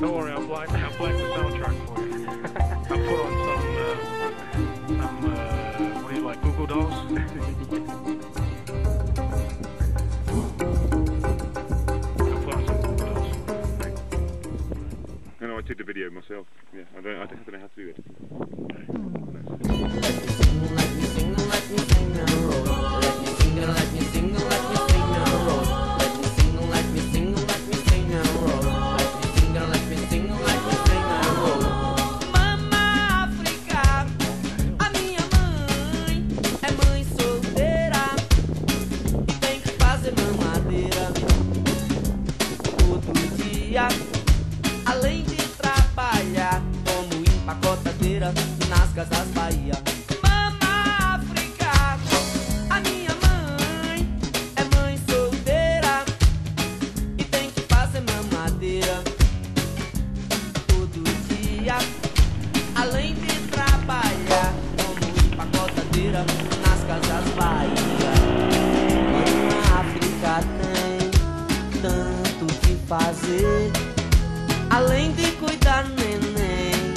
Don't worry, I'll black the soundtrack for you. I'll put on some what do you like, Google Dolls? No, I did the video myself. Yeah, I don't know how to do it. Let me sing, let me sing a roll. Let me sing, let me sing, let me sing a roll. Let me sing, let me sing, let me sing a roll. Let me sing, let me sing, let me sing a roll. Mama África, a minha mãe é mãe solteira e tem que fazer mamadeira todo dia. Além de trabalhar como empacotadeira nas casas Bahia. Mama África, a minha mãe é mãe solteira e tem que fazer mamadeira todo dia. Além de trabalhar como empacotadeira nas casas Bahia. Mama África tem tanto que fazer. Além de cuidar neném,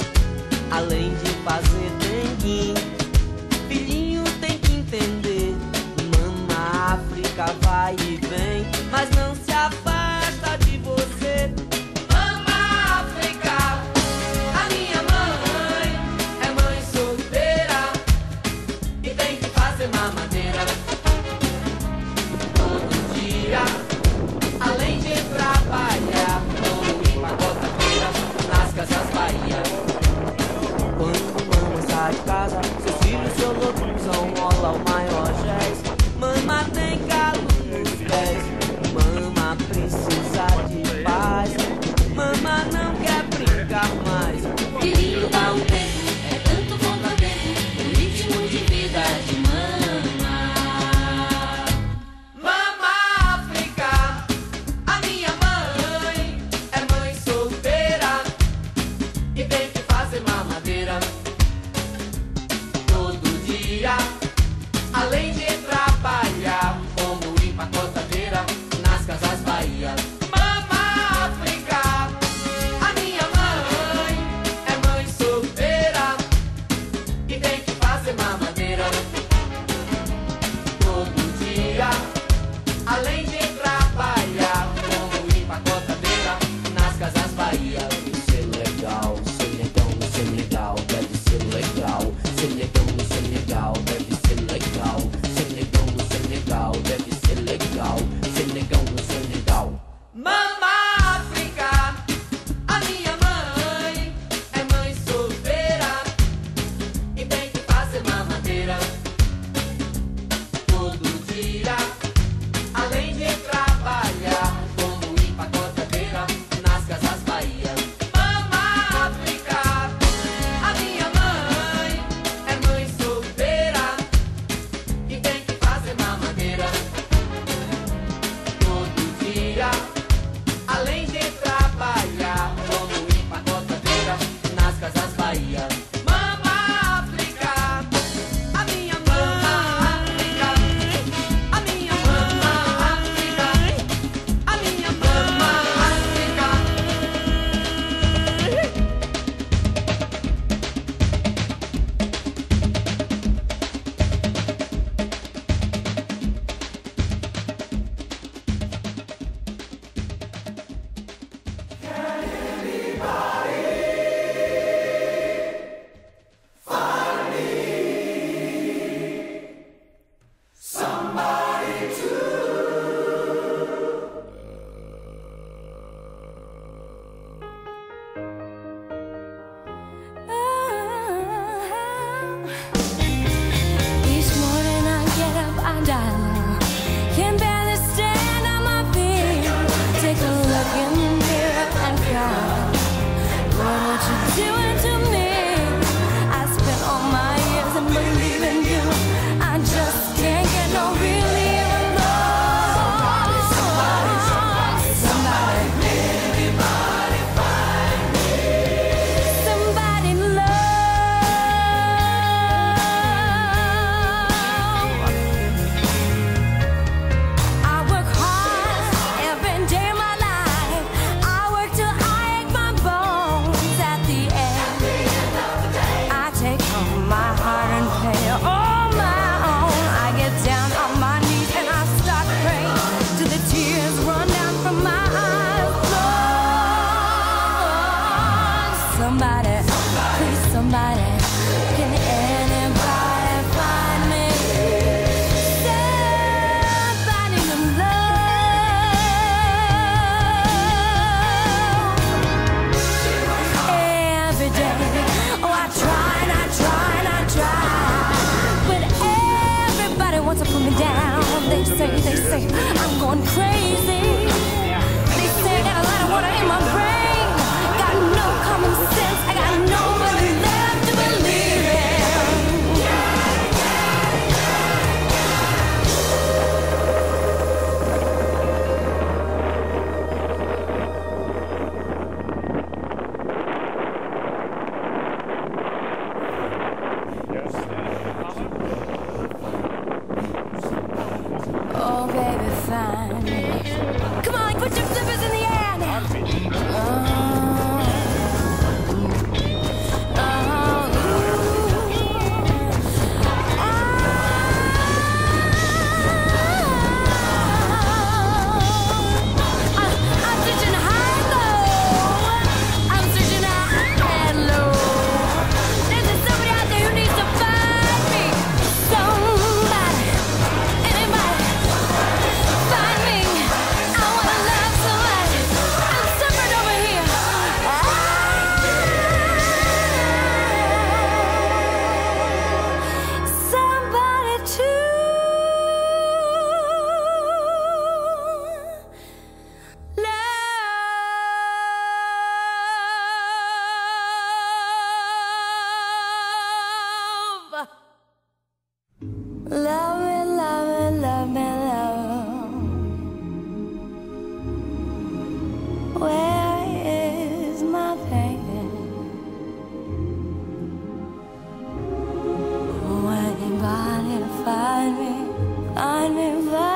além de fazer dengue, filhinho tem que entender. Mama África vai e vem, mas não se afasta de você. Mama África, a minha mãe é mãe solteira e tem que fazer mamadeira todo dia. Além de trabalhar nas casas Bahia. Quando mama sai de casa, seus filhos se locuzam, rola o maior jazz. Mama tem calo nos pés, mama precisa de paz. Mama não quer brincar mais. Filhinho dá um tempo, é tanto bom também, o ritmo de vida de mama. Mama África, a minha mãe é mãe solteira e tem que fazer mamadeira todo dia. Além de trabalhar como empacotadeira nas casas Bahia. Mama África, a minha mãe é mãe solteira e tem que fazer mamadeira todo dia. Além de trabalhar como empacotadeira nas casas Bahia. Ser legal, ser negão, ser legal, deve ser legal. Ser negão, ser legal, deve ser legal. Ser negão, ser legal, deve ser legal. Ser negão, ser legal. Mama África, a minha mãe é mãe solteira e tem que fazer mamadeira todo dia. Além de trabalhar como empacotadeira nas casas Bahia. Mama África, a minha mãe é mãe solteira e tem que fazer mamadeira todo dia. Além de trabalhar como empacotadeira nas casas Bahia. Mama África, a minha mãe, a minha mama África, a minha mama África. Each morning I get up, I dial. Can barely stand on my feet. Take a look in the mirror and cry. Lord, what you doing to me? I spent all my years in believing you. I just can't get no relief alone. Somebody, somebody, somebody, anybody find me. Somebody love. say I'm going crazy. They say I got a lot of water in my brain. Got no common sense. I got nobody left to believe in. Oh, baby, find me. Come on, put your flippers in the air now. I'm searching high and low. I'm searching high and low. There's somebody out there who needs to find me. Somebody, anybody, find me. I wanna love somebody. I'm suffering over here. Somebody to love. Love me, love me, love me, love. Where is my pain? Will anybody find me, find me, find me?